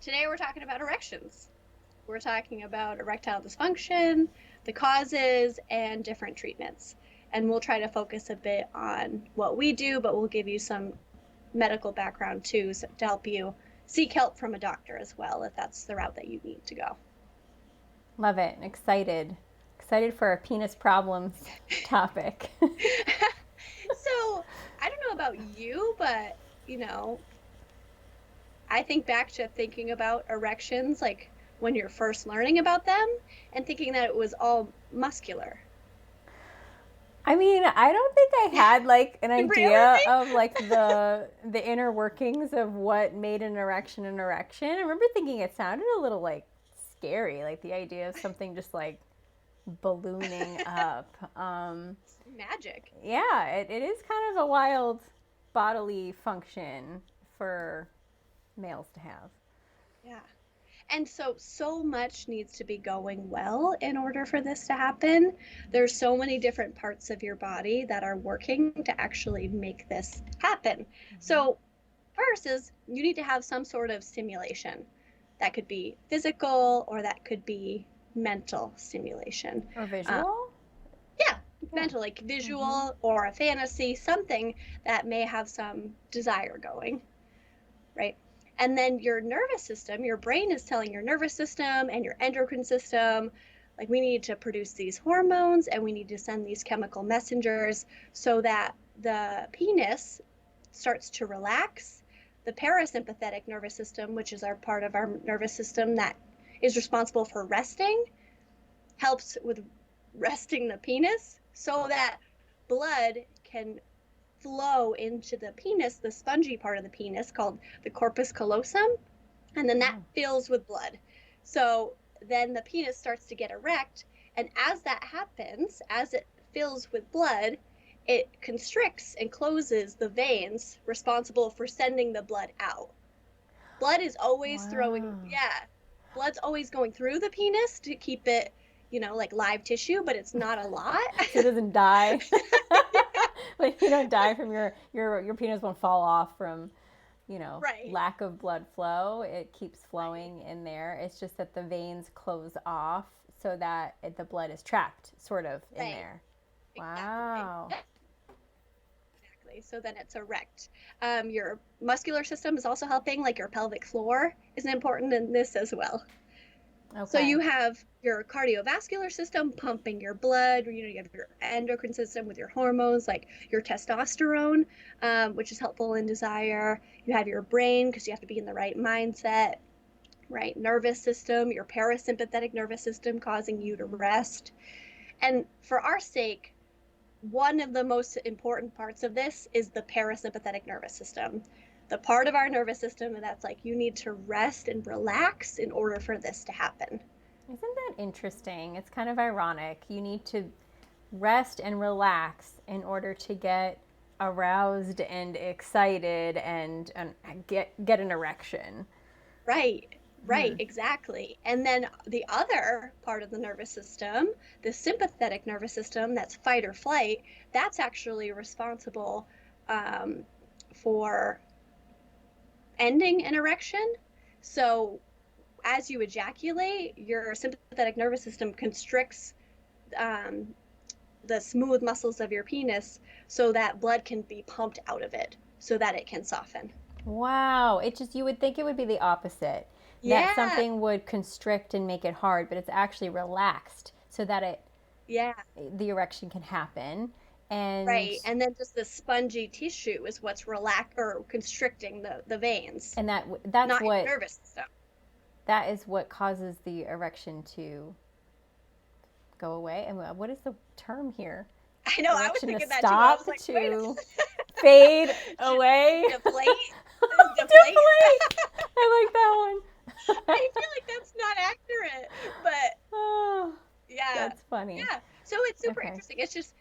Today we're talking about erections. We're talking about erectile dysfunction, the causes, and different treatments. And we'll try to focus a bit on what we do, but we'll give you some medical background too, so to help you seek help from a doctor as well if that's the route that you need to go. Love it. Excited. Excited for our penis problems topic. So I don't know about you, but I think back to thinking about erections like when you're first learning about them and thinking that it was all muscular. I mean, I don't think I had like an Really? idea of like the inner workings of what made an erection. I remember thinking it sounded a little like scary, like the idea of something just like ballooning up. Magic. Yeah, it is kind of a wild bodily function for males to have. Yeah. And so much needs to be going well in order for this to happen. There's so many different parts of your body that are working to actually make this happen. Mm-hmm. So first is you need to have some sort of stimulation. That could be physical or that could be mental stimulation. Or Um, visual? yeah, Yeah. mental, like Mm-hmm. visual or a fantasy, something that may have some desire going, right? And then your nervous system, your brain is telling your nervous system and your endocrine system, like we need to produce these hormones and we need to send these chemical messengers so that the penis starts to relax. The parasympathetic nervous system, which is our part of our nervous system that is responsible for resting, helps with resting the penis so that blood can flow into the penis, the spongy part of the penis called the corpus callosum, and then that Oh. fills with blood. So then the penis starts to get erect, and as that happens, as it fills with blood, it constricts and closes the veins responsible for sending the blood out. Blood is always throwing, Wow. yeah, blood's always going through the penis to keep it, like live tissue, but it's not a lot. So it doesn't die. Like you don't die from your penis won't fall off from, Right, lack of blood flow. It keeps right, flowing in there. It's just that the veins close off so that the blood is trapped sort of in right, there. exactly. Wow. Yep. Exactly. So then it's erect. Your muscular system is also helping, like your pelvic floor is important in this as well. So Okay. you have your cardiovascular system pumping your blood. You have your endocrine system with your hormones, like your testosterone, which is helpful in desire. You have your brain because you have to be in the right mindset, right? Nervous system, your parasympathetic nervous system causing you to rest. And for our sake, one of the most important parts of this is the parasympathetic nervous system. The part of our nervous system that's like you need to rest and relax in order for this to happen. Isn't that interesting? It's kind of ironic. You need to rest and relax in order to get aroused and excited and get an erection. Right, right, Hmm. exactly. And then the other part of the nervous system, the sympathetic nervous system, that's fight or flight, that's actually responsible um, for ending an erection. So as you ejaculate, your sympathetic nervous system constricts um, the smooth muscles of your penis so that blood can be pumped out of it so that it can soften. Wow. It just, you would think it would be the opposite. That Yeah, something would constrict and make it hard, but it's actually relaxed so that yeah, the erection can happen. And right. And then just the spongy tissue is what's relax or constricting the veins, and that's not your what nervous system. that is what causes the erection to go away. And what is the term here? I know, I was Erection to thinking that too. I was stop, like, wait to a fade should away. deflate? Deflate? Deflate. I like that one. I feel like that's not accurate, but Oh, yeah, that's funny. yeah. So it's super Okay. interesting. It's just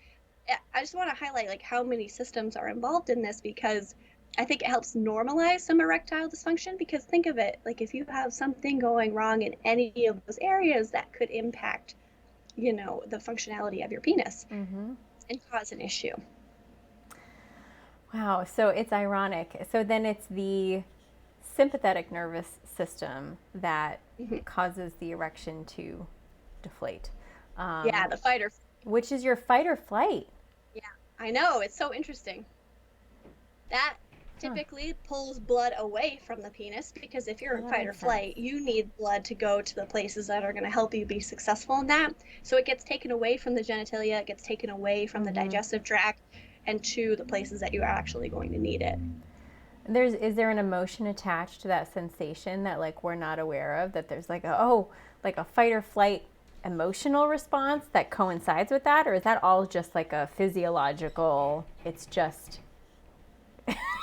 I just want to highlight like how many systems are involved in this because I think it helps normalize some erectile dysfunction because think of it, like if you have something going wrong in any of those areas that could impact, the functionality of your penis Mm-hmm. and cause an issue. Wow. So it's ironic. So then it's the sympathetic nervous system that Mhm. causes the erection to deflate, Yeah, the fight or which is your fight or flight. yeah, I know. It's so interesting. That Huh. typically pulls blood away from the penis because if you're Oh, in that fight or makes sense. flight, you need blood to go to the places that are going to help you be successful in that. So it gets taken away from the genitalia, it gets taken away from the Mm-hmm. digestive tract and to the places that you are actually going to need it. Is there an emotion attached to that sensation that like we're not aware of? That there's like like a fight or flight emotional response that coincides with that, or is that all just like a physiological? It's just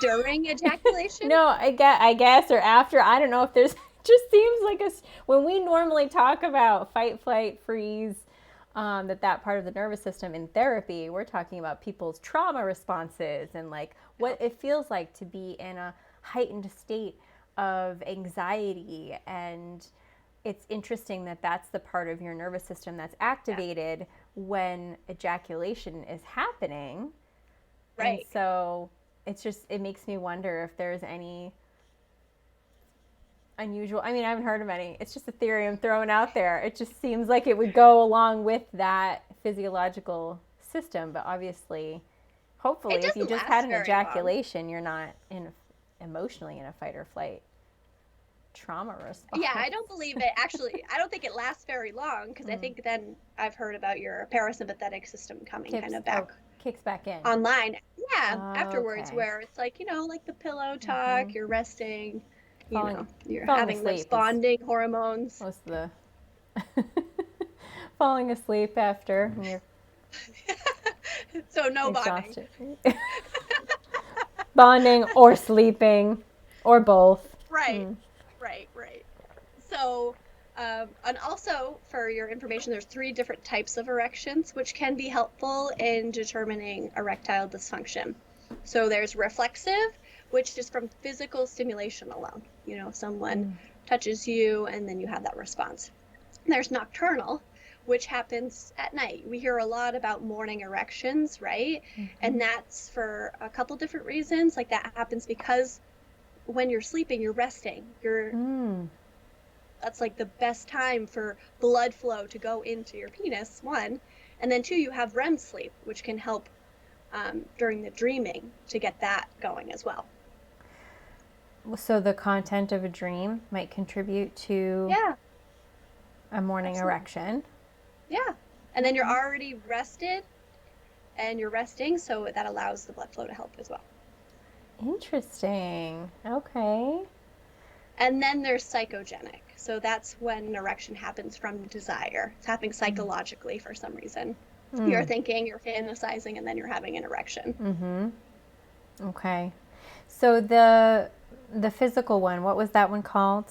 During ejaculation? no, I guess, or after. I don't know if there's. Just seems like when we normally talk about fight, flight, freeze, that part of the nervous system in therapy, we're talking about people's trauma responses and like what it feels like to be in a heightened state of anxiety. And it's interesting that that's the part of your nervous system that's Yeah, activated when ejaculation is happening. And right. so it makes me wonder if there's any unusual. I mean, I haven't heard of any. It's just a theory I'm throwing out there. It just seems like it would go along with that physiological system, but obviously, It hopefully, if you doesn't just had last an very long. ejaculation, you're not emotionally in a fight or flight trauma Yeah, response. I don't believe it. Actually, I don't think it lasts very long because I Mm. think then I've heard about your parasympathetic system coming kind of back Kicks back in. online. Yeah, afterwards, Okay. where it's like, like the pillow Mm-hmm. talk, you're resting, Falling you're falling having those asleep is bonding hormones. most of the falling asleep after when you're So no bonding. exhausted. Bonding or sleeping or both. Right, Mm. right. So, and also for your information, there's 3 different types of erections, which can be helpful in determining erectile dysfunction. So there's reflexive, which is from physical stimulation alone. Someone touches you and then you have that response. There's nocturnal, which happens at night. We hear a lot about morning erections, right? And that's for a couple different reasons. Like that happens because when you're sleeping, you're resting. Mm. That's like the best time for blood flow to go into your penis, one. And then two, you have REM sleep, which can help during the dreaming to get that going as well. So the content of a dream might contribute to Yeah, a morning absolutely. erection. Yeah. And then you're already rested and you're resting, so that allows the blood flow to help as well. Interesting. Okay. And then there's psychogenic. So that's when an erection happens from desire. It's happening psychologically for some reason. You're thinking, you're fantasizing, and then you're having an erection. Mm-hmm. Okay. So the physical one, what was that one called?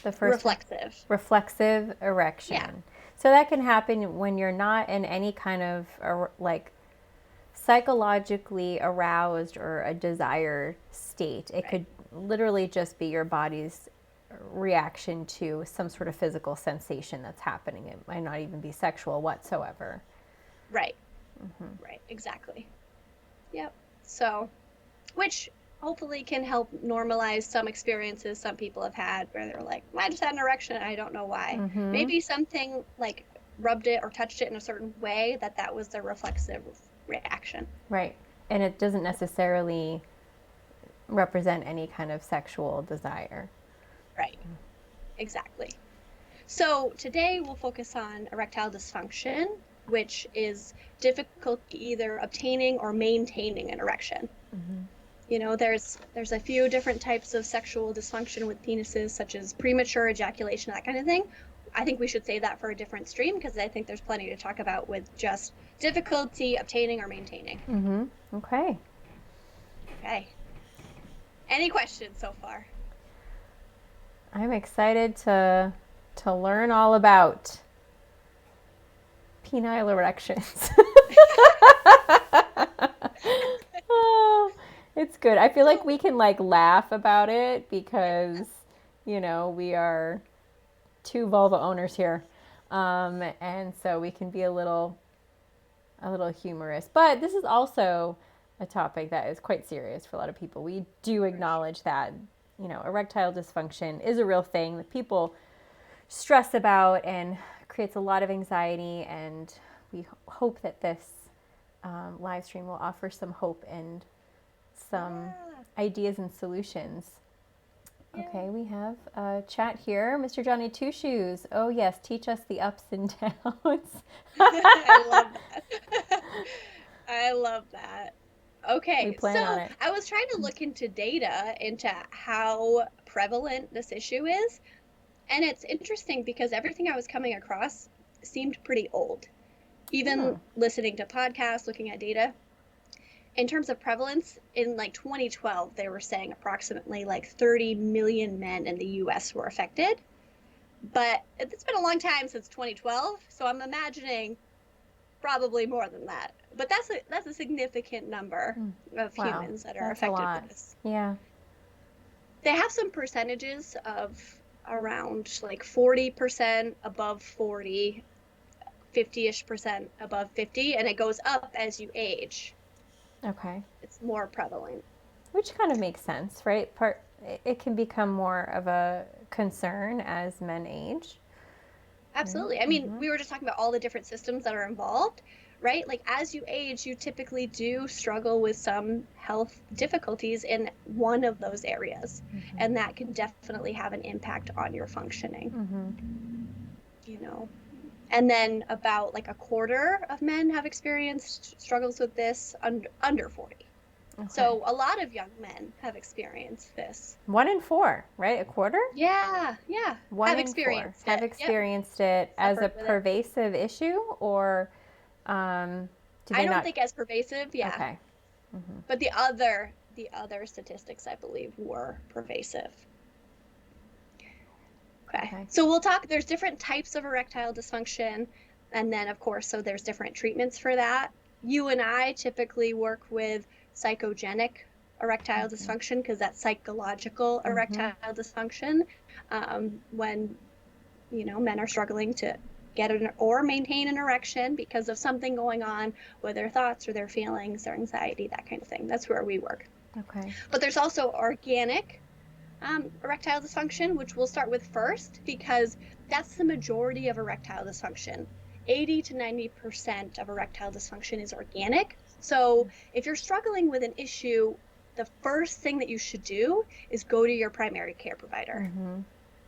The first one? Reflexive. Reflexive erection. Yeah. So that can happen when you're not in any kind of like psychologically aroused or a desire state. It could literally just be your body's reaction to some sort of physical sensation that's happening. It might not even be sexual whatsoever. Right. Right. Exactly. Yep. So, which hopefully can help normalize some experiences some people have had where they're like, well, I just had an erection and I don't know why. Maybe something like rubbed it or touched it in a certain way that was the reflexive reaction. Right. And it doesn't necessarily represent any kind of sexual desire. Right. Exactly. So today we'll focus on erectile dysfunction, which is difficulty either obtaining or maintaining an erection. There's a few different types of sexual dysfunction with penises, such as premature ejaculation, that kind of thing. I think we should save that for a different stream because I think there's plenty to talk about with just difficulty obtaining or maintaining. Okay. Okay. Any questions so far? I'm excited to learn all about penile erections. Oh, it's good. I feel like we can like laugh about it because, we are 2 vulva owners here. And so we can be a little humorous. But this is also a topic that is quite serious for a lot of people. We do acknowledge that erectile dysfunction is a real thing that people stress about and creates a lot of anxiety. And we hope that this live stream will offer some hope and some ideas and solutions. Yeah. Okay, we have a chat here. Mr. Johnny Two Shoes. Oh, yes, teach us the ups and downs. I love that. I love that. We Okay, plan on so it. I was trying to look into data into how prevalent this issue is. And it's interesting because everything I was coming across seemed pretty old. Even listening to podcasts, looking at data. In terms of prevalence, in like 2012, they were saying approximately like 30 million men in the US were affected. But it's been a long time since 2012, so I'm imagining probably more than that. But that's a significant number of humans that are affected with this. Yeah. They have some percentages of around like 40% above 40, 50-ish% above 50, and it goes up as you age. Okay. It's more prevalent. Which kind of makes sense, right? It can become more of a concern as men age. Absolutely. I mean, we were just talking about all the different systems that are involved, right? Like as you age, you typically do struggle with some health difficulties in one of those areas. And that can definitely have an impact on your functioning. And then about like a quarter of men have experienced struggles with this under 40. Okay. So a lot of young men have experienced this. 1 in 4, right? A quarter? Yeah. 1 have in experienced 4 have experienced it as a pervasive issue, or do they I don't think as pervasive. Yeah. Okay. But the other statistics, I believe, were pervasive. Okay. So we'll talk, there's different types of erectile dysfunction. And then, of course, so there's different treatments for that. You and I typically work with psychogenic erectile dysfunction because that's psychological erectile dysfunction when, men are struggling to get or maintain an erection because of something going on with their thoughts or their feelings, their anxiety, that kind of thing. That's where we work. Okay. But there's also organic erectile dysfunction, which we'll start with first because that's the majority of erectile dysfunction. 80 to 90% of erectile dysfunction is organic. So if you're struggling with an issue, the first thing that you should do is go to your primary care provider,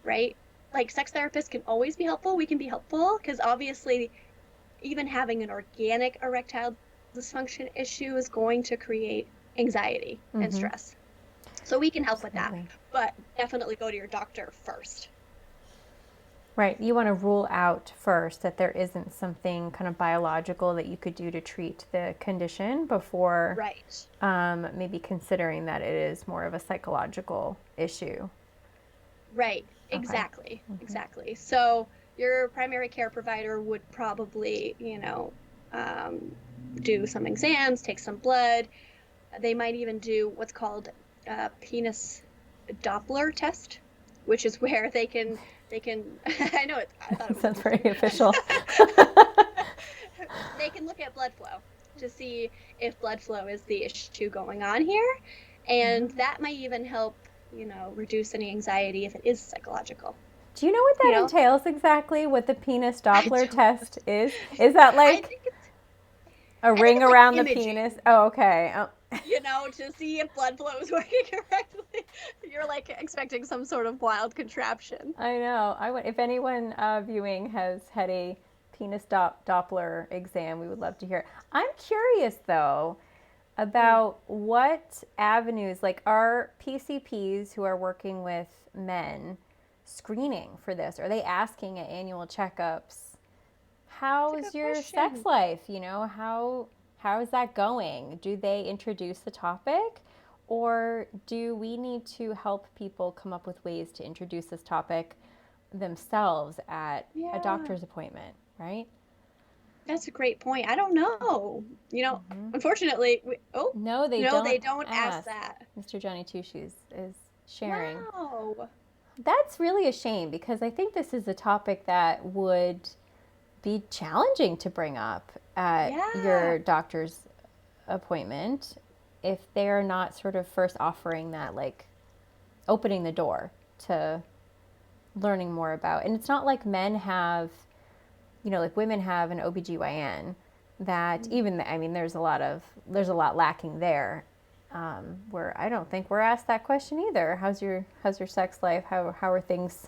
right? Like sex therapists can always be helpful. We can be helpful because obviously even having an organic erectile dysfunction issue is going to create anxiety and stress. So we can help with that, but definitely go to your doctor first. Right. You want to rule out first that there isn't something kind of biological that you could do to treat the condition before maybe considering that it is more of a psychological issue. Right. Exactly. Exactly. So your primary care provider would probably, do some exams, take some blood. They might even do what's called penis Doppler test, which is where they can I know I thought it was sounds very official. They can look at blood flow to see if blood flow is the issue going on here, and that might even help reduce any anxiety if it is psychological. Do you know what that entails exactly? What the penis Doppler test is? Is that like a ring around the penis? Oh, okay. Oh. To see if blood flow is working correctly. You're like expecting some sort of wild contraption. I know. If anyone viewing has had a penis Doppler exam, we would love to hear it. I'm curious, though, about what avenues, like are PCPs who are working with men screening for this? Are they asking at annual checkups, how's your sex life? How is that going? Do they introduce the topic? Or do we need to help people come up with ways to introduce this topic themselves at a doctor's appointment, right? That's a great point. I don't know. Unfortunately, they don't ask that. Mr. Johnny Two Shoes is sharing. Wow. That's really a shame because I think this is a topic that would be challenging to bring up at your doctor's appointment if they're not sort of first offering that like opening the door to learning more about. And it's not like men have, like women have an OBGYN that even, I mean, there's a lot lacking there. Where I don't think we're asked that question either. How's your sex life? How are things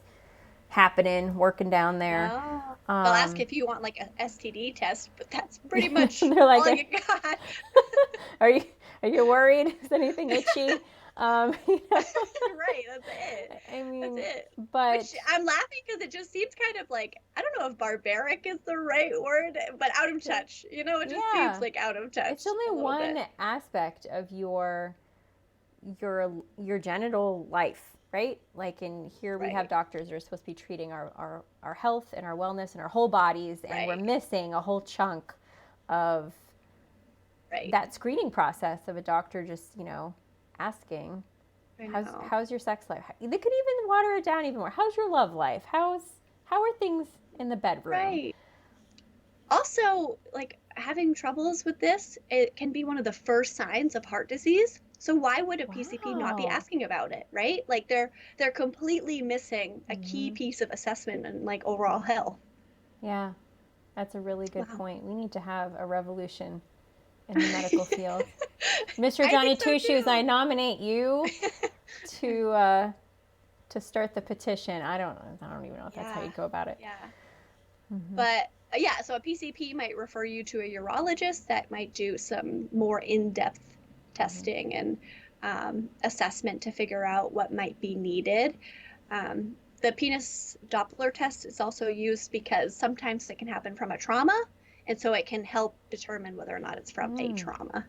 happening, working down there? No. They'll ask if you want like a STD test, but that's pretty much they're like, all you got. are you worried? Is anything itchy? Right, that's it. I mean, that's it. but Which I'm laughing because it just seems kind of like, I don't know if barbaric is the right word, but out of touch. It just seems like out of touch. It's only one aspect of your genital life, right? Like in here we have doctors that are supposed to be treating our health and our wellness and our whole bodies, and we're missing a whole chunk of that screening process of a doctor just, asking, how's your sex life? They could even water it down even more. How's your love life? How are things in the bedroom? Right. Also, like having troubles with this, it can be one of the first signs of heart disease. So why would a PCP not be asking about it, right? Like they're completely missing a key piece of assessment and like overall health. Yeah, that's a really good point. We need to have a revolution in the medical field. Mr. Johnny Two Shoes, I nominate you to start the petition. I don't even know if that's how you go about it. Yeah. But so a PCP might refer you to a urologist that might do some more in-depth testing and assessment to figure out what might be needed. The penis Doppler test is also used because sometimes it can happen from a trauma, and so it can help determine whether or not it's from a trauma.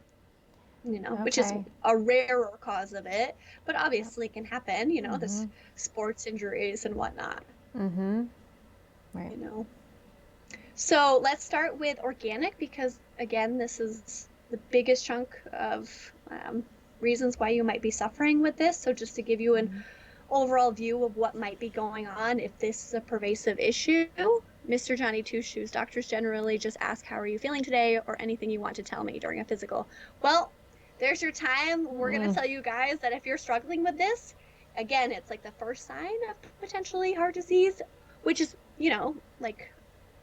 Which is a rarer cause of it, but obviously can happen, this sports injuries and whatnot. Right. So let's start with organic because, again, this is the biggest chunk of reasons why you might be suffering with this. So just to give you an overall view of what might be going on if this is a pervasive issue, Mr. Johnny Two Shoes, doctors generally just ask, how are you feeling today, or anything you want to tell me during a physical. Well, there's your time. We're going to tell you guys that if you're struggling with this, again, it's like the first sign of potentially heart disease, which is, like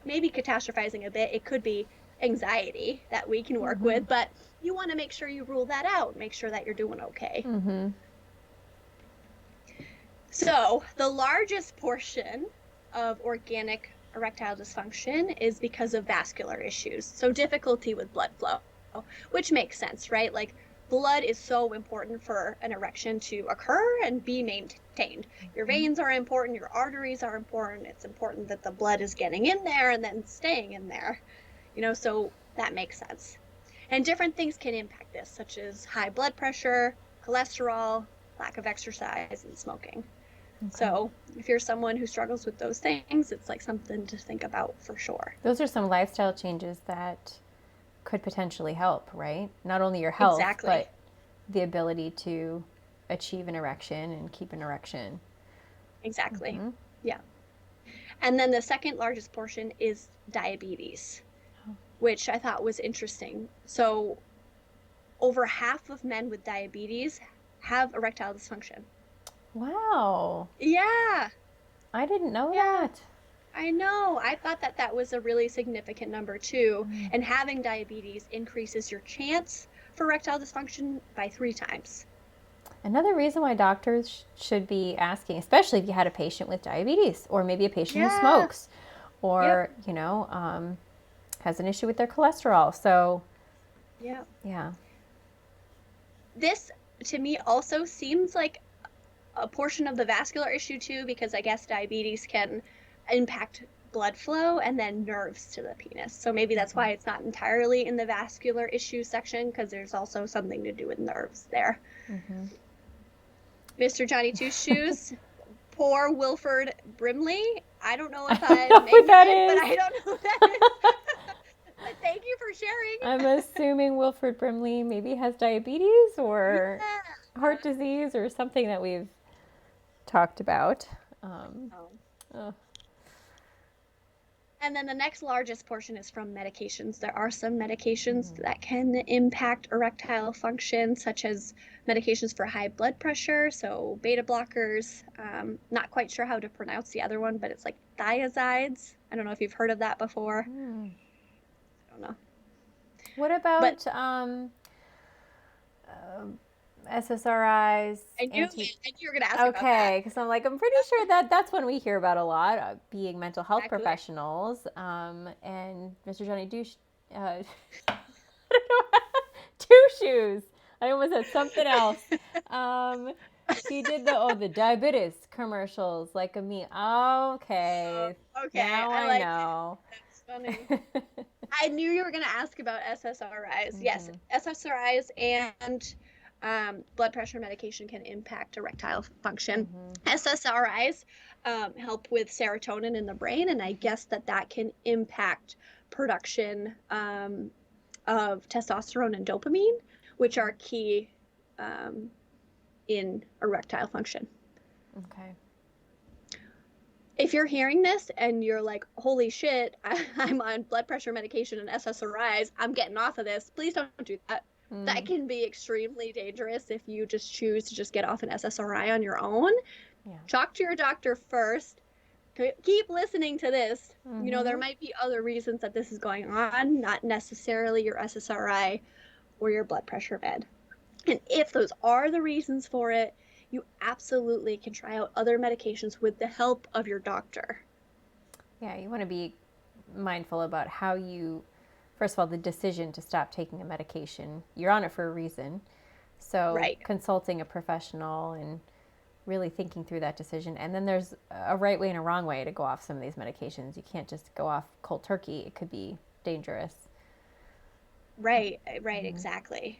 maybe catastrophizing a bit. It could be anxiety that we can work with, but you want to make sure you rule that out, make sure that you're doing okay. So the largest portion of organic erectile dysfunction is because of vascular issues. So difficulty with blood flow, which makes sense, right? Like blood is so important for an erection to occur and be maintained. Your veins are important, your arteries are important. It's important that the blood is getting in there and then staying in there, so that makes sense. And different things can impact this, such as high blood pressure, cholesterol, lack of exercise, and smoking. So if you're someone who struggles with those things, it's like something to think about for sure. Those are some lifestyle changes that could potentially help, right? Not only your health, but the ability to achieve an erection and keep an erection. Exactly. Yeah. And then the second largest portion is diabetes, which I thought was interesting. So over half of men with diabetes have erectile dysfunction. Wow. Yeah. I didn't know that. I know. I thought that was a really significant number too. And having diabetes increases your chance for erectile dysfunction by 3 times. Another reason why doctors should be asking, especially if you had a patient with diabetes, or maybe a patient who smokes, or, has an issue with their cholesterol. So, yeah. This, to me, also seems like a portion of the vascular issue too, because I guess diabetes can impact blood flow and then nerves to the penis. So maybe that's why it's not entirely in the vascular issue section, because there's also something to do with nerves there. Mr. Johnny Two Shoes, poor Wilford Brimley. I don't know if I named it, but I don't know who that is. But thank you for sharing. I'm assuming Wilford Brimley maybe has diabetes or heart disease or something that we've talked about. And then the next largest portion is from medications. There are some medications that can impact erectile function, such as medications for high blood pressure, so beta blockers. Not quite sure how to pronounce the other one, but it's like thiazides. I don't know if you've heard of that before. I don't know. What But about SSRIs? I knew you were going to ask about that. Okay, because I'm like, I'm pretty sure that that's one we hear about a lot, being mental health Exactly. professionals. And Mr. Johnny Douche, I don't know, Two Shoes. I almost said something else. He did the diabetes commercials like a me. Okay, Okay, now I I like know. it. That's funny. I knew you were going to ask about SSRIs. Yes, SSRIs and blood pressure medication can impact erectile function. SSRIs help with serotonin in the brain, and I guess that can impact production of testosterone and dopamine, which are key in erectile function. Okay. If you're hearing this and you're like, holy shit, I'm on blood pressure medication and SSRIs, I'm getting off of this, please don't do that. That can be extremely dangerous if you just choose to just get off an SSRI on your own. Yeah. Talk to your doctor first. Keep listening to this. You know, there might be other reasons that this is going on, not necessarily your SSRI or your blood pressure med. And if those are the reasons for it, you absolutely can try out other medications with the help of your doctor. Yeah, you want to be mindful about how you, first of all, the decision to stop taking a medication. You're on it for a reason. So Right. consulting a professional and really thinking through that decision. And then there's a right way and a wrong way to go off some of these medications. You can't just go off cold turkey. It could be dangerous. Right, exactly.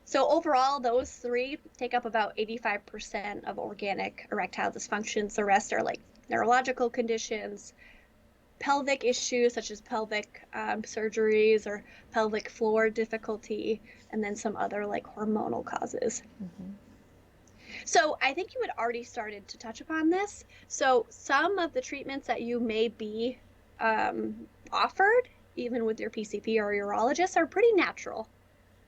So overall, those three take up about 85% of organic erectile dysfunctions. The rest are like neurological conditions, pelvic issues such as pelvic surgeries or pelvic floor difficulty, and then some other like hormonal causes. So I think you had already started to touch upon this. So some of the treatments that you may be offered, even with your PCP or urologist, are pretty natural,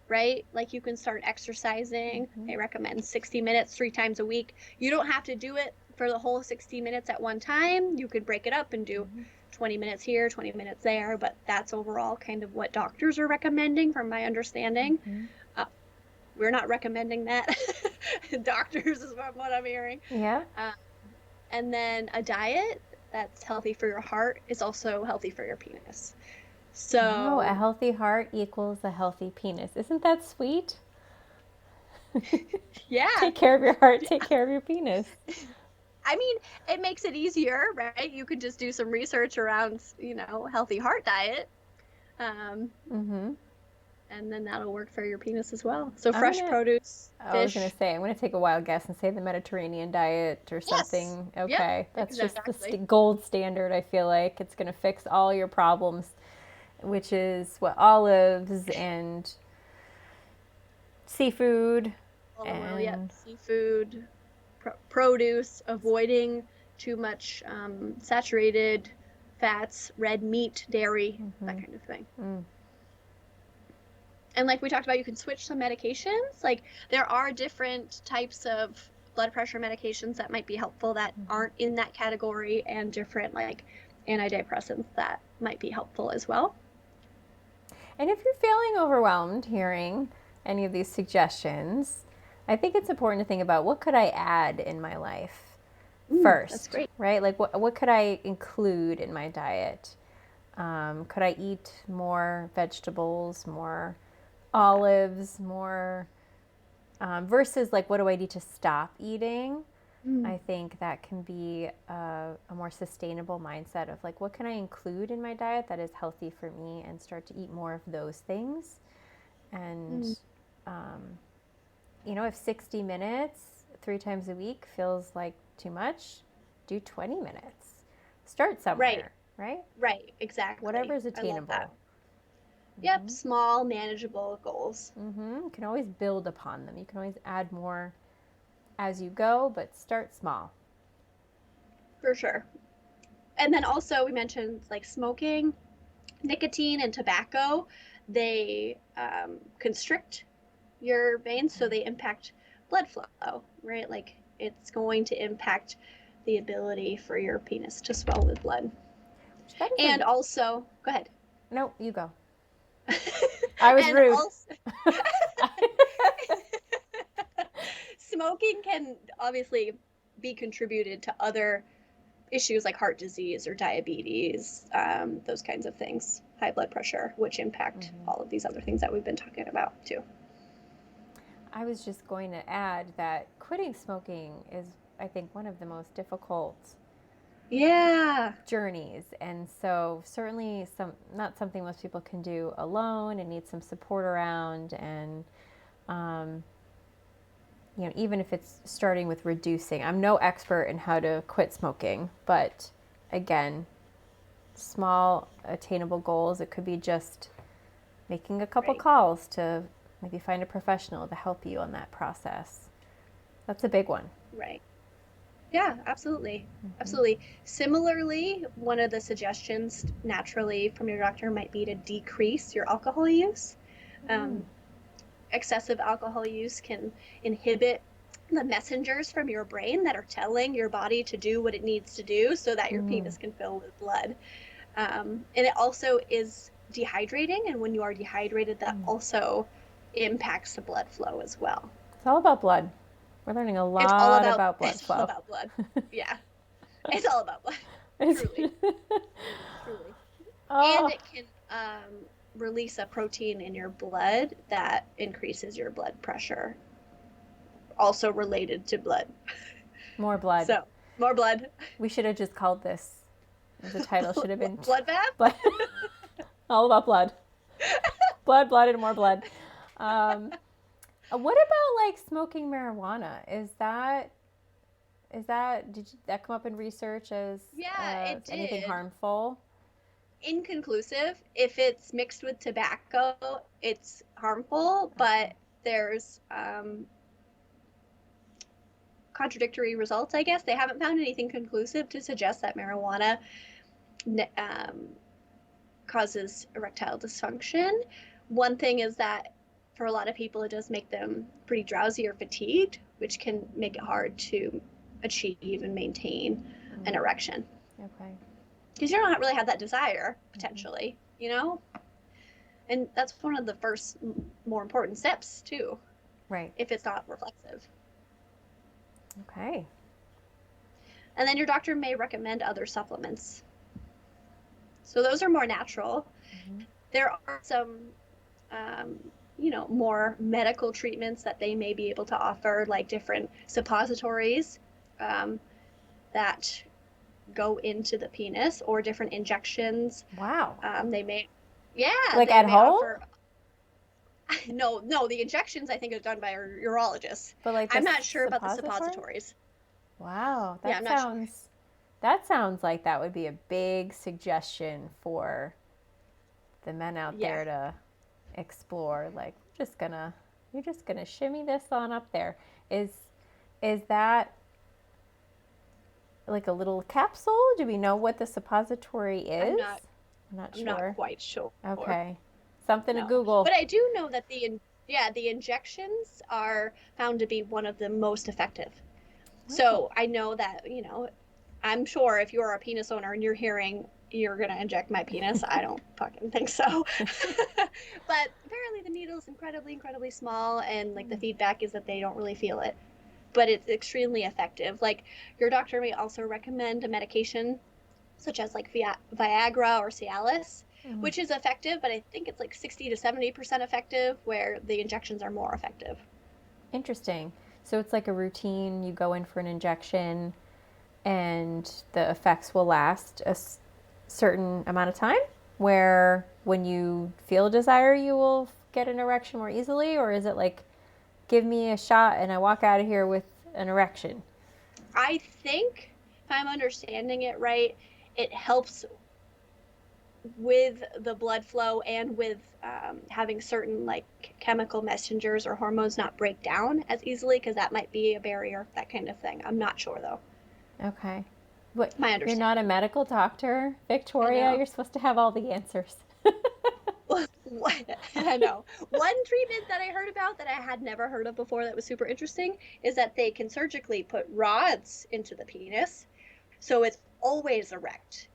right? Like you can start exercising. They recommend 60 minutes 3 times a week. You don't have to do it for the whole 60 minutes at one time. You could break it up and do 20 minutes here, 20 minutes there, but that's overall kind of what doctors are recommending from my understanding. We're not recommending that. Doctors is what I'm hearing. Yeah. And then a diet that's healthy for your heart is also healthy for your penis. So a healthy heart equals a healthy penis. Isn't that sweet? Yeah. Take care of your heart, take care of your penis. I mean, it makes it easier, right? You could just do some research around, healthy heart diet. And then that'll work for your penis as well. So fresh produce, fish. I was going to say, I'm going to take a wild guess and say the Mediterranean diet or something. Yes. Okay. Yep, That's exactly. just the gold standard, I feel like. It's going to fix all your problems, which is olives and seafood. Seafood, produce, avoiding too much saturated fats, red meat, dairy, that kind of thing. And like we talked about, you can switch some medications. Like there are different types of blood pressure medications that might be helpful that aren't in that category, and different like antidepressants that might be helpful as well. And if you're feeling overwhelmed hearing any of these suggestions, I think it's important to think about what could I add in my life first. That's great. Right? Like what could I include in my diet? Could I eat more vegetables, more olives, more versus like what do I need to stop eating? I think that can be a more sustainable mindset of like what can I include in my diet that is healthy for me, and start to eat more of those things. And if 60 minutes 3 times a week feels like too much, do 20 minutes. Start somewhere, right? Right, exactly. Whatever is attainable. Yep, small, manageable goals. You can always build upon them. You can always add more as you go, but start small. For sure. And then also we mentioned like smoking, nicotine and tobacco, they constrict your veins, so they impact blood flow, right? Like it's going to impact the ability for your penis to swell with blood. That is And also, go ahead. No, you go. I was And rude. also, smoking can obviously be contributed to other issues like heart disease or diabetes, those kinds of things, high blood pressure, which impact all of these other things that we've been talking about too. I was just going to add that quitting smoking is, I think, one of the most difficult journeys. And so certainly not something most people can do alone and need some support around. And, even if it's starting with reducing, I'm no expert in how to quit smoking, but again, small attainable goals. It could be just making a couple calls to maybe find a professional to help you on that process. That's a big one. Right. Yeah, absolutely. Absolutely. Similarly, one of the suggestions naturally from your doctor might be to decrease your alcohol use. Excessive alcohol use can inhibit the messengers from your brain that are telling your body to do what it needs to do so that your penis can fill with blood. And it also is dehydrating. And when you are dehydrated, that also impacts the blood flow as well. It's all about blood. We're learning a lot about blood flow. It's all about blood. Yeah. It's all about blood. Truly. Truly. Oh. And it can release a protein in your blood that increases your blood pressure. Also related to blood. More blood. So, more blood. We should have just called this. The title should have been Blood Bath? Blood. All about blood. Blood, and more blood. What about like smoking marijuana? Did that come up in research as it did. anything harmful? Inconclusive. If it's mixed with tobacco, it's harmful, but there's contradictory results, I guess. They haven't found anything conclusive to suggest that marijuana causes erectile dysfunction. One thing is that for a lot of people, it does make them pretty drowsy or fatigued, which can make it hard to achieve and maintain an erection. Okay. Because you don't really have that desire, potentially, And that's one of the first more important steps, too. Right. If it's not reflexive. Okay. And then your doctor may recommend other supplements. So those are more natural. There are some, more medical treatments that they may be able to offer, like different suppositories that go into the penis, or different injections. Wow. They may, like at home? No, the injections I think are done by a urologist. But like I'm not sure about the suppositories. Wow, that sounds like that would be a big suggestion for the men out there to explore. Like, you're just gonna shimmy this on up there. Is that like a little capsule? Do we know what the suppository is? I'm not sure. I'm not quite sure. Okay. Something to Google. But I do know that the injections are found to be one of the most effective. So I know that, I'm sure if you're a penis owner and you're hearing you're going to inject my penis, I don't fucking think so. But apparently the needle is incredibly, incredibly small, and like the feedback is that they don't really feel it. But it's extremely effective. Like, your doctor may also recommend a medication such as like Viagra or Cialis, which is effective, but I think it's like 60 to 70% effective, where the injections are more effective. Interesting. So it's like a routine. You go in for an injection, and the effects will last a certain amount of time, where when you feel a desire, you will get an erection more easily? Or is it like, give me a shot and I walk out of here with an erection? I think, if I'm understanding it right, it helps with the blood flow and with having certain like chemical messengers or hormones not break down as easily, because that might be a barrier, that kind of thing. I'm not sure though. Okay. What? my You're not a understanding. medical doctor, I Victoria. know. You're supposed to have all the answers. I know. One treatment that I heard about that I had never heard of before that was super interesting is that they can surgically put rods into the penis, so it's always erect.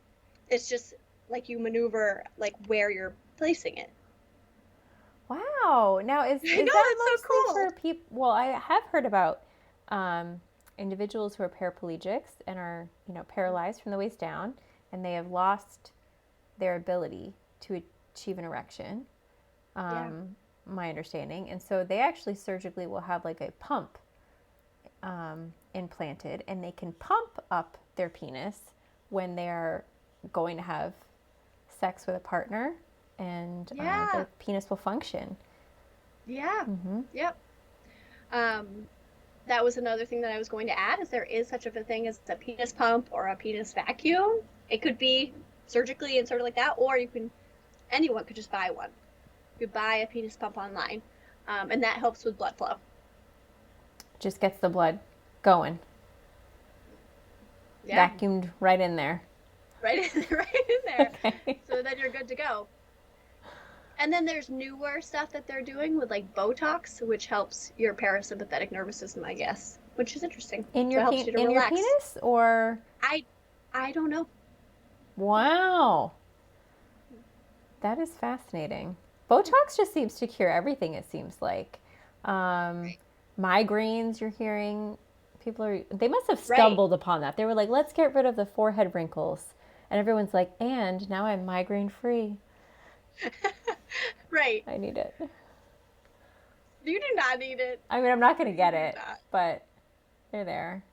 It's just like you maneuver like where you're placing it. Wow. Now, is I is know, that that's so mostly cool. for people? Well, I have heard about um, individuals who are paraplegics and are, paralyzed from the waist down, and they have lost their ability to achieve an erection. Yeah. My understanding, and so they actually surgically will have like a pump implanted, and they can pump up their penis when they're going to have sex with a partner, and Yeah. their penis will function. Yeah. Mm-hmm. Yep. Um, that was another thing that I was going to add is there is such of a thing as a penis pump or a penis vacuum. It could be surgically inserted like that, or anyone could just buy one. You could buy a penis pump online, and that helps with blood flow. Just gets the blood going, Yeah, vacuumed right in there. right in, right in there. Okay. So then you're good to go. And then there's newer stuff that they're doing with like Botox, which helps your parasympathetic nervous system, I guess, which is interesting. In So your it helps you to in your relax. penis, or I I don't know. wow, that is fascinating. Botox just seems to cure everything. It seems like um, Right. migraines. You're hearing people are. They must have Right. stumbled upon that. They were like, let's get rid of the forehead wrinkles, and everyone's like, and now I'm migraine free. Right. I need it. You do not need it. I mean, I'm not gonna You get do it, not. but they're there.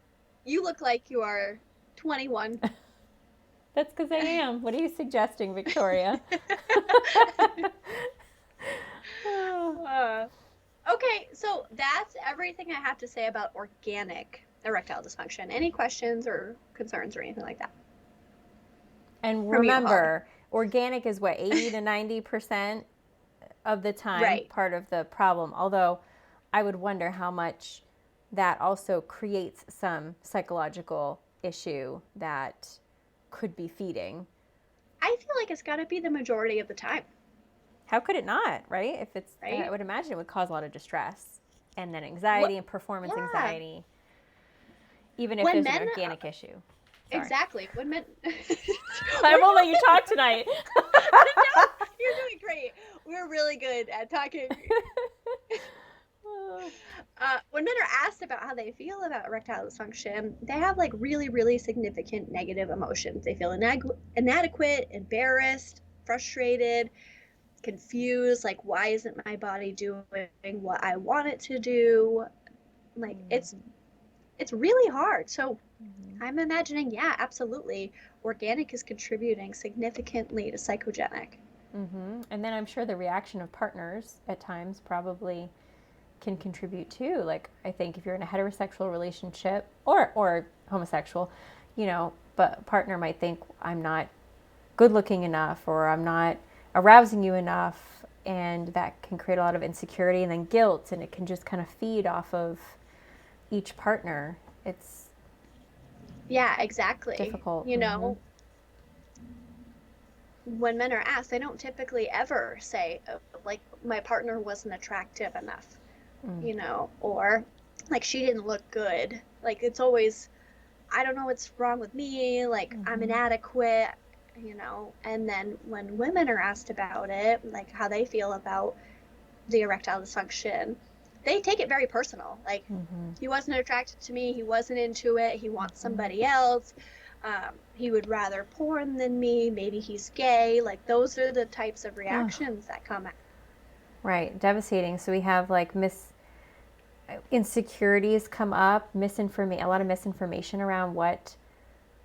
You look like you are 21. That's because I am. What are you suggesting, Victoria? Uh, okay, so that's everything I have to say about organic erectile dysfunction. Any questions or concerns or anything like that And from you, Holly? remember, organic is what, 80 to 90% of the time Right. part of the problem. Although I would wonder how much that also creates some psychological issue that could be feeding. I feel like it's got to be the majority of the time, How could it not, right? If it's, I right? would imagine it would cause a lot of distress and then What? anxiety and performance Yeah. anxiety, even if When there's an men, organic issue. Sorry. exactly. When men, we're I won't let you doing, talk tonight. no, you're doing great. We're really good at talking. When men are asked about how they feel about erectile dysfunction, they have like really, really significant negative emotions. They feel inadequate, embarrassed, frustrated, confused. Like, why isn't my body doing what I want it to do? Like, it's really hard. So I'm imagining, yeah, absolutely, organic is contributing significantly to psychogenic. And then I'm sure the reaction of partners at times probably can contribute too. Like, I think if you're in a heterosexual relationship or homosexual, but partner might think I'm not good looking enough or I'm not arousing you enough, and that can create a lot of insecurity and then guilt, and it can just kind of feed off of each partner. It's Yeah, exactly. difficult. You know, when men are asked, they don't typically ever say, oh, like, my partner wasn't attractive enough, or like she didn't look good. Like, it's always, I don't know what's wrong with me, like, I'm inadequate, And then when women are asked about it, like how they feel about the erectile dysfunction, they take it very personal. Like, he wasn't attracted to me, he wasn't into it, he wants somebody else. He would rather porn than me. Maybe he's gay. Like, those are the types of reactions that come out. Right, devastating. So we have like insecurities come up, a lot of misinformation around what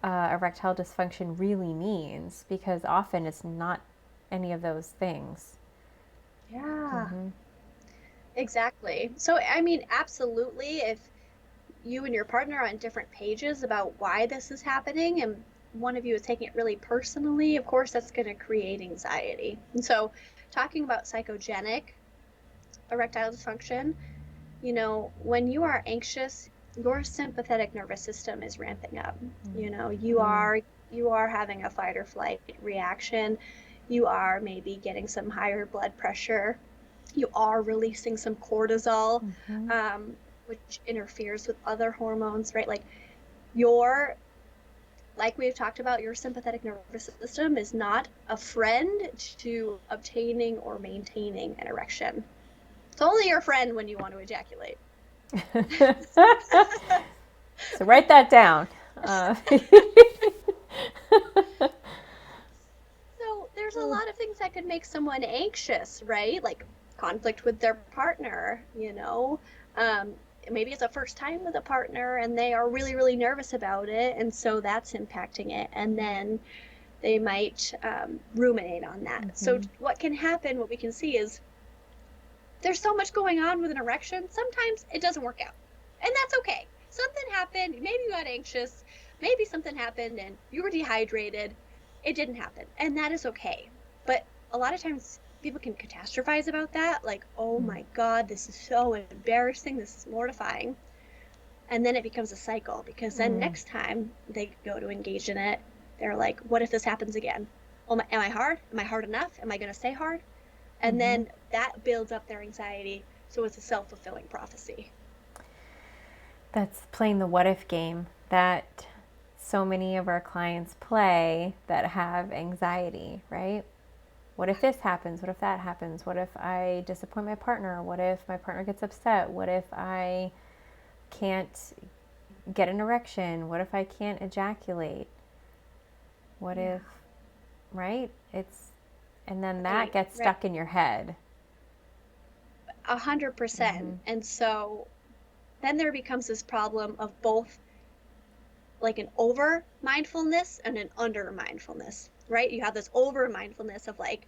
erectile dysfunction really means, because often it's not any of those things. Yeah, exactly. So, I mean, absolutely, if you and your partner are on different pages about why this is happening and one of you is taking it really personally, of course, that's going to create anxiety. And so, talking about psychogenic erectile dysfunction, when you are anxious, your sympathetic nervous system is ramping up. You know, Mm. you are having a fight or flight reaction. You are maybe getting some higher blood pressure. You are releasing some cortisol, Mm-hmm. which interferes with other hormones, right? Like your, like we've talked about, your sympathetic nervous system is not a friend to obtaining or maintaining an erection. It's only your friend when you want to ejaculate. So write that down. So there's a lot of things that could make someone anxious, right? Like conflict with their partner, you know. Um, Maybe it's a first time with a partner and they are really, really nervous about it. And so that's impacting it. And then they might ruminate on that. So Mm-hmm. what can happen, what we can see is there's so much going on with an erection. Sometimes it doesn't work out. And that's okay. Something happened. Maybe you got anxious. Maybe something happened and you were dehydrated. It didn't happen. And that is okay. But a lot of times people can catastrophize about that. Like, oh my God, this is so embarrassing. This is mortifying. And then it becomes a cycle because then Mm. next time they go to engage in it, they're like, what if this happens again? Oh, am I hard? Am I hard enough? Am I going to stay hard? And Mm-hmm. then that builds up their anxiety. So it's a self-fulfilling prophecy. That's playing the what if game that so many of our clients play that have anxiety, right? What if this happens? What if that happens? What if I disappoint my partner? What if my partner gets upset? What if I can't get an erection? What if I can't ejaculate? What Yeah. if, right? It's, and then that Right, gets right. stuck in your head. 100%. Mm-hmm. And so then there becomes this problem of both like an over mindfulness and an under mindfulness, right? You have this over mindfulness of like,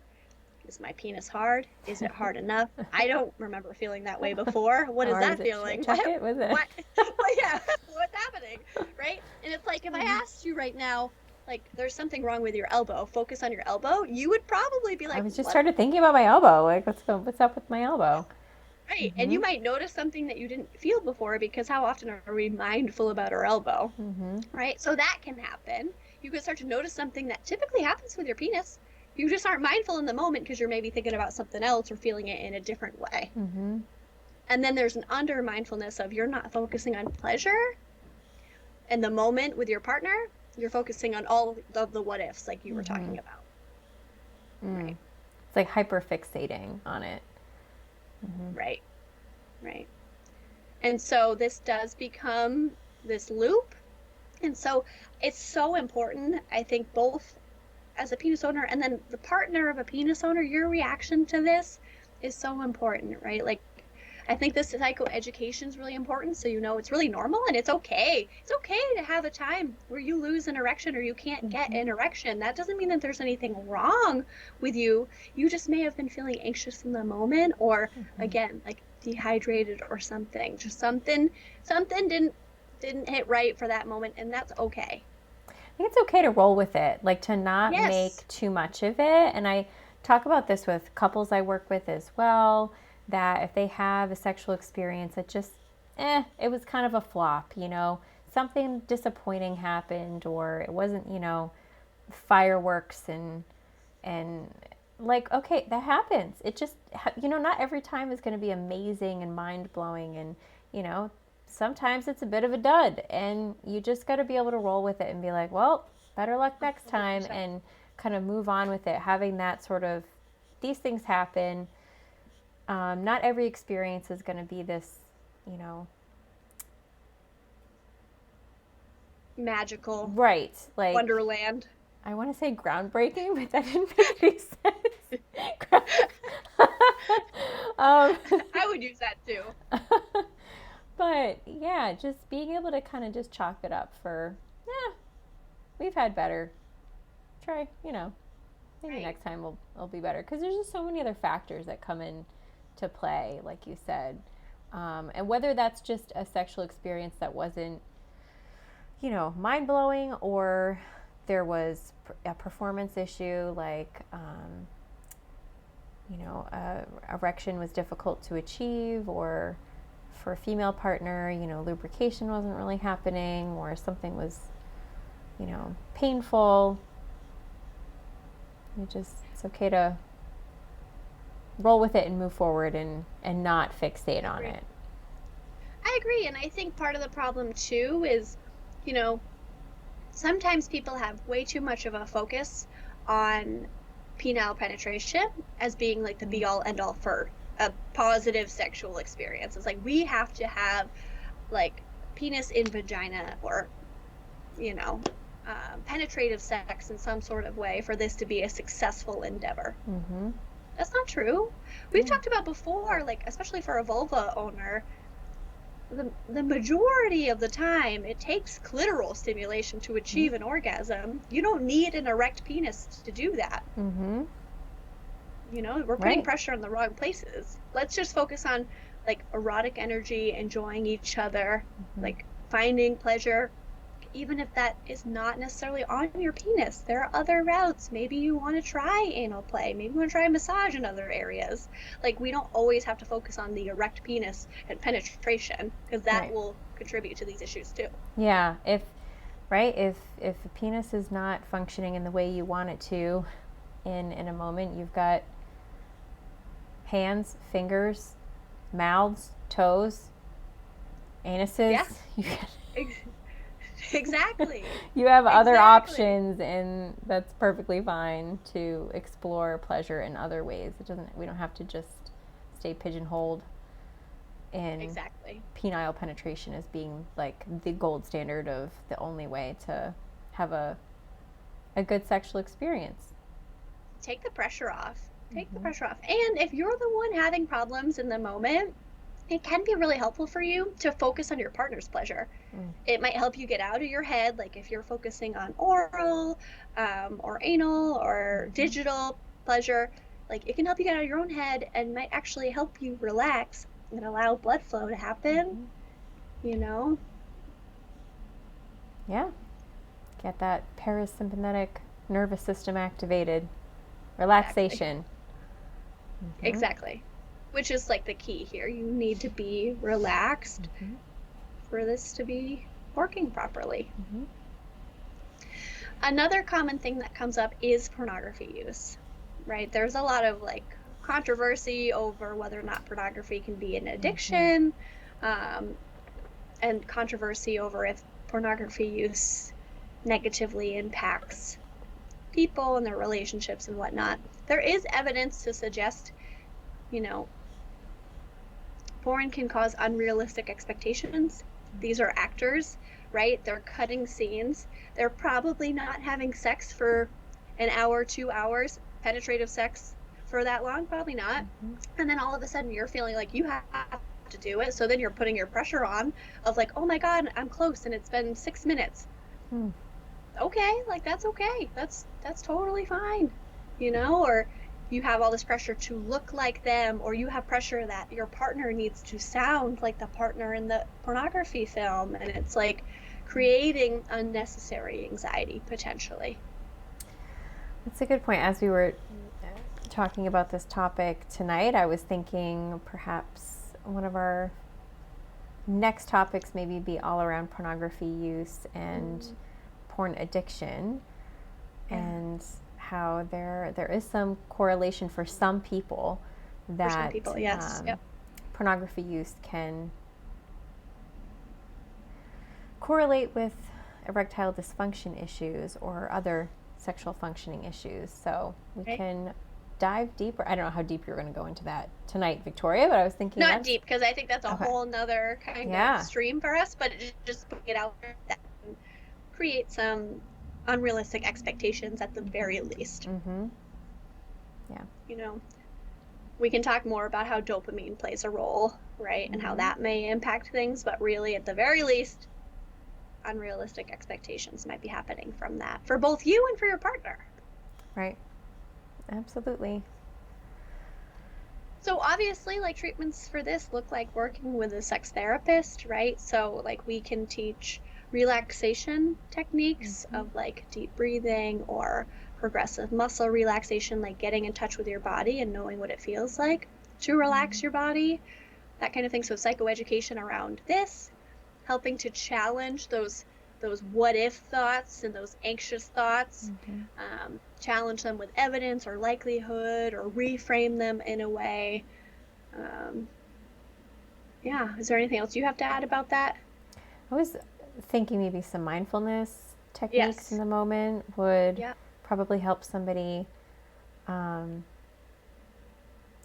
is my penis hard? Is it hard enough? I don't remember feeling that way before. What is Or is that it, should I feeling? check it? Was it? What? Well, yeah, what's happening? Right? And it's like if I asked you right now, like there's something wrong with your elbow, focus on your elbow, you would probably be I like, was just what? started thinking about my elbow. Like, what's up with my elbow? Right. And Mm-hmm. you might notice something that you didn't feel before because how often are we mindful about our elbow? Mm-hmm. Right? So that can happen. You can start to notice something that typically happens with your penis. You just aren't mindful in the moment because you're maybe thinking about something else or feeling it in a different way. Mm-hmm. And then there's an under mindfulness of you're not focusing on pleasure in the moment with your partner. You're focusing on all of the what ifs, like you were Mm-hmm. talking about. Mm. Right. It's like hyper fixating on it. Mm-hmm. Right. Right. And so this does become this loop. And so it's so important, I think, both as a penis owner and then the partner of a penis owner, your reaction to this is so important, right? Like, I think this psychoeducation is really important. So, you know, it's really normal and it's okay. It's okay to have a time where you lose an erection or you can't get Mm-hmm. an erection. That doesn't mean that there's anything wrong with you. You just may have been feeling anxious in the moment or Mm-hmm. again, like dehydrated or something. Just something didn't hit right for that moment and that's okay. I think it's okay to roll with it, like to not Yes. make too much of it. And I talk about this with couples I work with as well, that if they have a sexual experience that just, it was kind of a flop, something disappointing happened, or it wasn't, fireworks and like, okay, that happens. It just, not every time is going to be amazing and mind blowing. And, you know, sometimes it's a bit of a dud. And you just got to be able to roll with it and be like, well, better luck next time, 100%. and kind of move on with it. Having that sort of, these things happen. Not every experience is going to be this, you know, Magical right. Like, wonderland. I want to say groundbreaking, but that didn't make any sense. um, I would use that too. but yeah, just being able to kind of just chalk it up for, yeah, we've had better. Try, maybe Right. next time will be better, because there's just so many other factors that come in to play, like you said, and whether that's just a sexual experience that wasn't, mind blowing, or there was a performance issue, like, erection was difficult to achieve, or for a female partner, lubrication wasn't really happening, or something was, painful. It's okay to roll with it and move forward and not fixate on it. I agree. And I think part of the problem too is, sometimes people have way too much of a focus on penile penetration as being like the be all end all for a positive sexual experience. It's like we have to have like penis in vagina or, penetrative sex in some sort of way for this to be a successful endeavor. Mm-hmm. That's not true. We've talked about before, like, especially for a vulva owner, the majority of the time it takes clitoral stimulation to achieve an orgasm. You don't need an erect penis to do that. Mm-hmm. We're putting pressure in the wrong places. Let's just focus on like erotic energy, enjoying each other, like finding pleasure, even if that is not necessarily on your penis. There are other routes. Maybe you want to try anal play. Maybe you want to try massage in other areas. Like, we don't always have to focus on the erect penis and penetration, because that will contribute to these issues too. Yeah. If the penis is not functioning in the way you want it to in a moment, you've got hands, fingers, mouths, toes, anuses. Yeah. Exactly. You have other options, and that's perfectly fine to explore pleasure in other ways. We don't have to just stay pigeonholed in penile penetration as being like the gold standard of the only way to have a good sexual experience. Take the pressure off. Take the pressure off. And if you're the one having problems in the moment, it can be really helpful for you to focus on your partner's pleasure. It might help you get out of your head, like if you're focusing on oral or anal or digital pleasure, like it can help you get out of your own head and might actually help you relax and allow blood flow to happen, Yeah. Get that parasympathetic nervous system activated. Relaxation. Exactly. Which is like the key here. You need to be relaxed for this to be working properly. Another common thing that comes up is pornography use, right? There's a lot of like controversy over whether or not pornography can be an addiction, and controversy over if pornography use negatively impacts people and their relationships and whatnot. There is evidence to suggest, porn can cause unrealistic expectations. These are actors, right? They're cutting scenes. They're probably not having sex for an hour, 2 hours, penetrative sex for that long, probably not. And then all of a sudden you're feeling like you have to do it. So then you're putting your pressure on of like, oh my God, I'm close and it's been 6 minutes. Okay, like that's okay. That's totally fine, or you have all this pressure to look like them, or you have pressure that your partner needs to sound like the partner in the pornography film, and it's like creating unnecessary anxiety potentially. That's a good point. As we were talking about this topic tonight, I was thinking perhaps one of our next topics maybe be all around pornography use and porn addiction, and how there is some correlation for some people that pornography use can correlate with erectile dysfunction issues or other sexual functioning issues. So we can dive deeper. I don't know how deep you're going to go into that tonight, Victoria, but I was thinking not deep, because I think that's a whole nother kind of stream for us, but just put it out there that can create some unrealistic expectations at the very least. We can talk more about how dopamine plays a role, right? And how that may impact things, but really at the very least, unrealistic expectations might be happening from that for both you and for your partner. Right. Absolutely. So obviously, like, treatments for this look like working with a sex therapist, right? So like we can teach relaxation techniques of like deep breathing or progressive muscle relaxation, like getting in touch with your body and knowing what it feels like to relax your body. that kind of thing. So psychoeducation around this, helping to challenge those what if thoughts and those anxious thoughts, challenge them with evidence or likelihood, or reframe them in a way. Yeah, is there anything else you have to add about that? I was thinking maybe some mindfulness techniques Yes. in the moment would Yeah. probably help somebody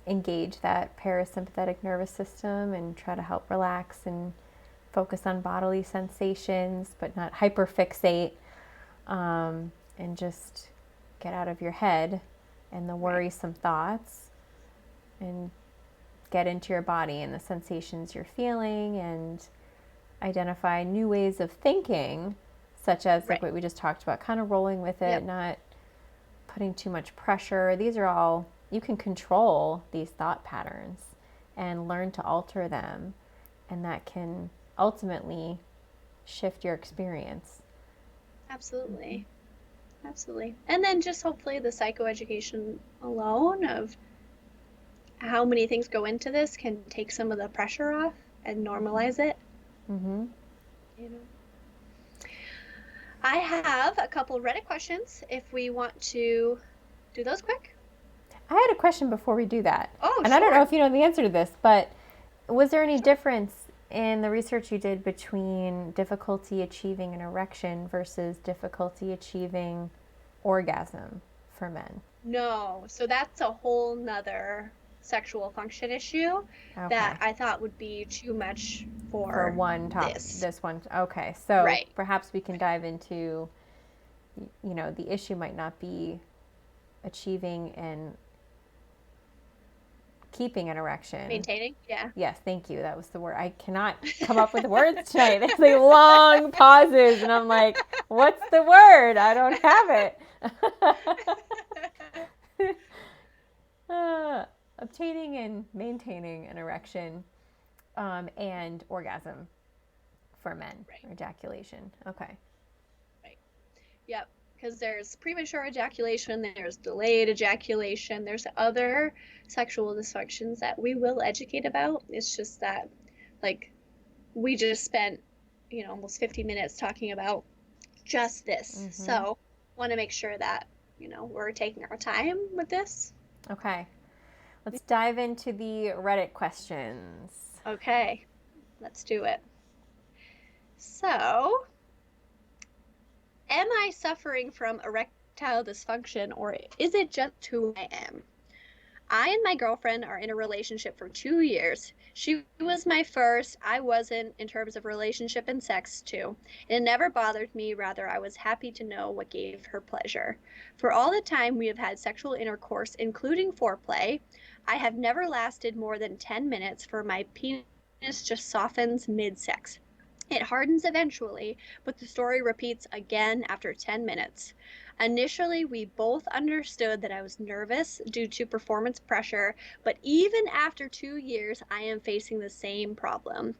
engage that parasympathetic nervous system and try to help relax and focus on bodily sensations, but not hyperfixate, and just get out of your head and the worrisome thoughts and get into your body and the sensations you're feeling, and identify new ways of thinking, such as like what we just talked about, kind of rolling with it, not putting too much pressure. These are all, you can control these thought patterns and learn to alter them, and that can ultimately shift your experience. Absolutely. And then just hopefully the psychoeducation alone of how many things go into this can take some of the pressure off and normalize it. You know, I have a couple Reddit questions if we want to do those quick. I had a question before we do that. Oh, and sure. I don't know if you know the answer to this, but was there any difference in the research you did between difficulty achieving an erection versus difficulty achieving orgasm for men? No. So that's a whole nother sexual function issue that I thought would be too much for one topic. This one. Okay. So perhaps we can dive into, the issue might not be achieving and keeping an erection. Maintaining, yeah. Yes, thank you. That was the word. I cannot come up with the words tonight. There's like long pauses, and I'm like, what's the word? I don't have it. Obtaining and maintaining an erection, and orgasm for men, ejaculation. Okay. Right. Yep. Because there's premature ejaculation, there's delayed ejaculation, there's other sexual dysfunctions that we will educate about. It's just that, like, we just spent, almost 50 minutes talking about just this. So, want to make sure that, we're taking our time with this. Okay. Let's dive into the Reddit questions. Okay. Let's do it. So, am I suffering from erectile dysfunction, or is it just who I am? I and my girlfriend are in a relationship for 2 years. She was my first. I wasn't, in terms of relationship and sex too. It never bothered me. Rather, I was happy to know what gave her pleasure. For all the time we have had sexual intercourse, including foreplay, I have never lasted more than 10 minutes, for my penis just softens mid-sex. It hardens eventually, but the story repeats again after 10 minutes. Initially, we both understood that I was nervous due to performance pressure, but even after 2 years, I am facing the same problem.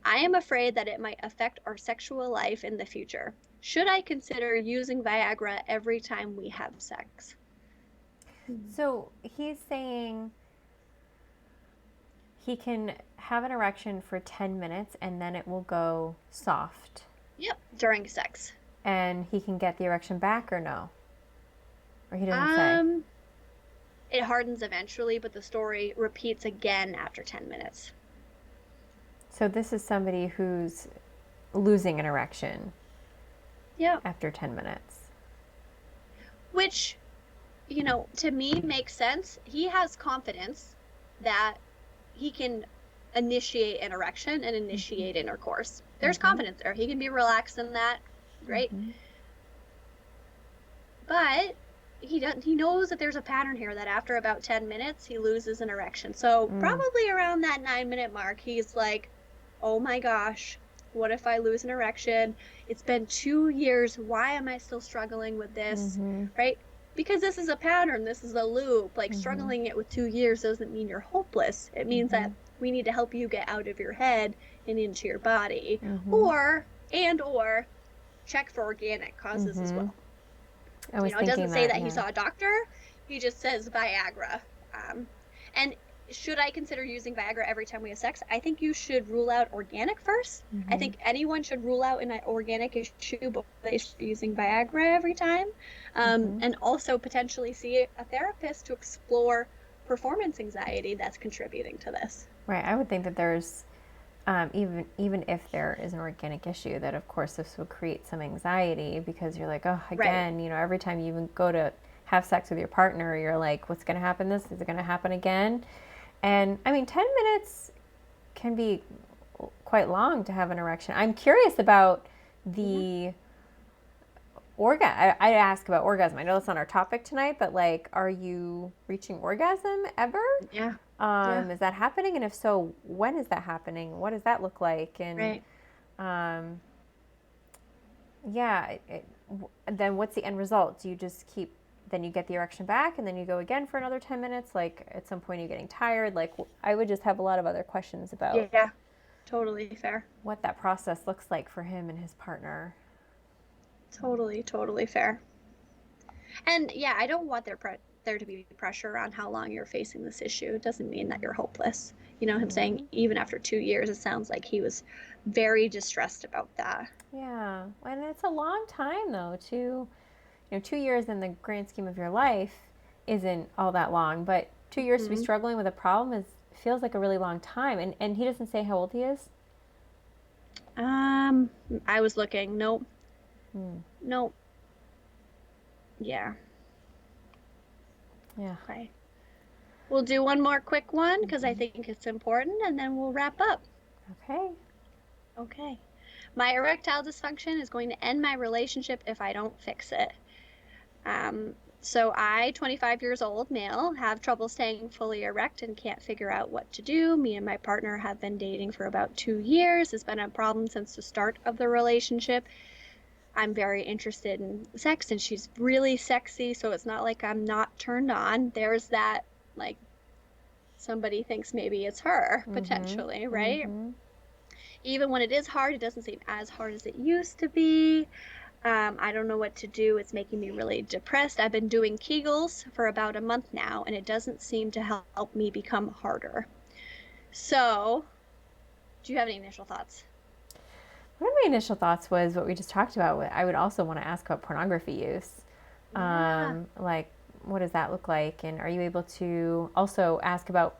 I am afraid that it might affect our sexual life in the future. Should I consider using Viagra every time we have sex? So he's saying he can have an erection for 10 minutes and then it will go soft. Yep, during sex. And he can get the erection back or no? Or he doesn't say? It hardens eventually, but the story repeats again after 10 minutes. So this is somebody who's losing an erection after 10 minutes. Which, to me makes sense. He has confidence that he can initiate an erection and initiate intercourse. There's confidence there. He can be relaxed in that, right? But he knows that there's a pattern here, that after about 10 minutes he loses an erection. So probably around that 9-minute mark, he's like, oh my gosh, what if I lose an erection? It's been 2 years. Why am I still struggling with this? Right? Because this is a pattern. This is a loop. Like, struggling it with 2 years doesn't mean you're hopeless. It means that we need to help you get out of your head and into your body, or check for organic causes as well. It doesn't say that he saw a doctor. He just says Viagra. And should I consider using Viagra every time we have sex? I think you should rule out organic first. Mm-hmm. I think anyone should rule out an organic issue before they start using Viagra every time. Mm-hmm. And also potentially see a therapist to explore performance anxiety that's contributing to this. Right. I would think that there's even if there is an organic issue, that of course this would create some anxiety because you're like, oh, Right. again, every time you even go to have sex with your partner, you're like, what's going to happen? Is it going to happen again? And I mean, 10 minutes can be quite long to have an erection. I'm curious about the orgasm. I ask about orgasm. I know that's not our topic tonight, but like, are you reaching orgasm ever? Yeah. Yeah. Is that happening? And if so, when is that happening? What does that look like? And Right. um, yeah, then what's the end result? Do you just keep, then you get the erection back and then you go again for another 10 minutes? Like at some point, you're getting tired. Like I would just have a lot of other questions about Yeah. Totally fair. what that process looks like for him and his partner. Totally, totally fair. And yeah, I don't want there to be pressure on how long you're facing this issue. It doesn't mean that you're hopeless. Him Mm-hmm. saying even after 2 years, it sounds like he was very distressed about that. Yeah, and it's a long time though. 2 years in the grand scheme of your life isn't all that long, but 2 years to be Hmm. struggling with a problem feels like a really long time. And he doesn't say how old he is. Um, I was looking. Nope. Hmm. Nope. Yeah. Yeah. Okay. We'll do one more quick one because I think it's important, and then we'll wrap up. Okay. Okay. My erectile dysfunction is going to end my relationship if I don't fix it. So I, 25 years old, male, have trouble staying fully erect and can't figure out what to do. Me and my partner have been dating for about 2 years. It's been a problem since the start of the relationship. I'm very interested in sex and she's really sexy, so it's not like I'm not turned on. There's that, like, somebody thinks maybe it's her, Mm-hmm. potentially, right? Mm-hmm. Even when it is hard, it doesn't seem as hard as it used to be. I don't know what to do. It's making me really depressed. I've been doing Kegels for about a month now, and it doesn't seem to help me become harder. So, do you have any initial thoughts? One of my initial thoughts was what we just talked about. I would also want to ask about pornography use. Yeah, Like, what does that look like? And are you able to also ask about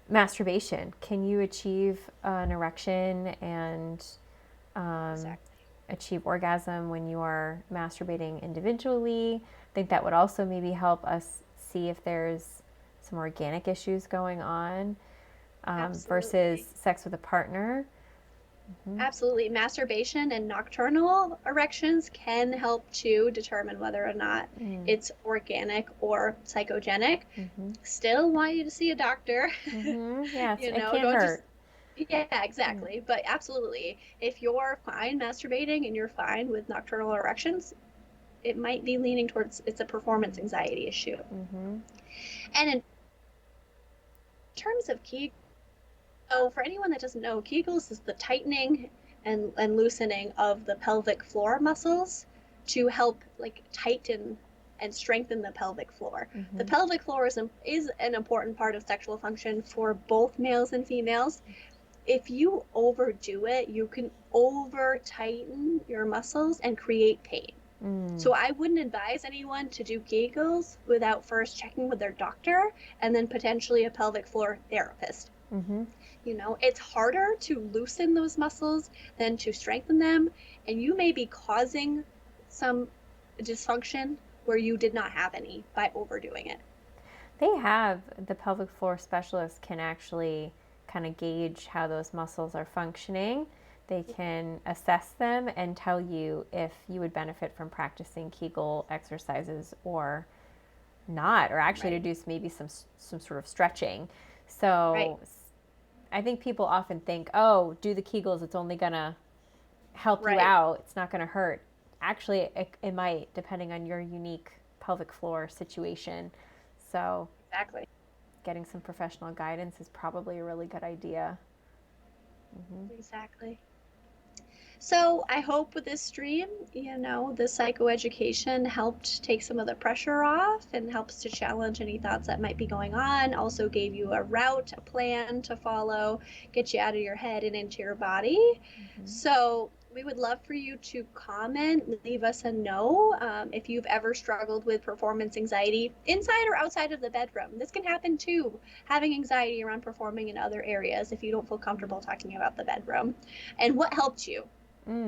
masturbation? Can you achieve an erection and um, exactly. achieve orgasm when you are masturbating individually? I think that would also maybe help us see if there's some organic issues going on versus Absolutely. sex with a partner. Mm-hmm. Absolutely. Masturbation and nocturnal erections can help to determine whether or not Mm. it's organic or psychogenic. Mm-hmm. Still want you to see a doctor. Mm-hmm. Yeah, it can't Don't just, hurt. yeah, Mm. exactly. But absolutely, if you're fine masturbating and you're fine with nocturnal erections, it might be leaning towards it's a performance anxiety issue. Mm-hmm. And in terms of Kegels, so for anyone that doesn't know, Kegels is the tightening and loosening of the pelvic floor muscles to help like tighten and strengthen the pelvic floor. The Mm-hmm. pelvic floor is an important part of sexual function for both males and females. If you overdo it, you can over tighten your muscles and create pain. Mm. So I wouldn't advise anyone to do Kegels without first checking with their doctor and then potentially a pelvic floor therapist. Mm-hmm. It's harder to loosen those muscles than to strengthen them, and you may be causing some dysfunction where you did not have any by overdoing it. The pelvic floor specialist can actually kind of gauge how those muscles are functioning. They can assess them and tell you if you would benefit from practicing Kegel exercises or not, or actually to Right, do maybe some sort of stretching. right, So I think people often think, oh, do the Kegels, it's only gonna help you right. out, it's not gonna hurt. Actually, it might, depending on your unique pelvic floor situation. So Exactly. getting some professional guidance is probably a really good idea. Mm-hmm. Exactly. So I hope with this stream, the psychoeducation helped take some of the pressure off and helps to challenge any thoughts that might be going on. Also gave you a route, a plan to follow, get you out of your head and into your body. So we would love for you to comment, leave us a no if you've ever struggled with performance anxiety inside or outside of the bedroom. This can happen too, having anxiety around performing in other areas if you don't feel comfortable talking about the bedroom. And what helped you?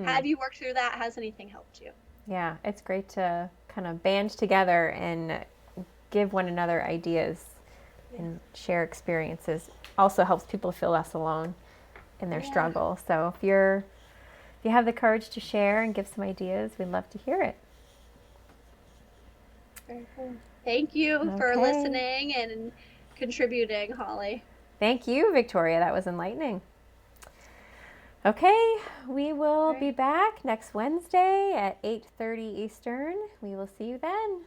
Have you worked through that? Has anything helped you? Yeah, it's great to kind of band together and give one another ideas and share experiences. Also helps people feel less alone in their struggle. So if you have the courage to share and give some ideas, we'd love to hear it. Very cool. Thank you for listening and contributing, Holly. Thank you, Victoria. That was enlightening. Okay, we will be back next Wednesday at 8:30 Eastern. We will see you then.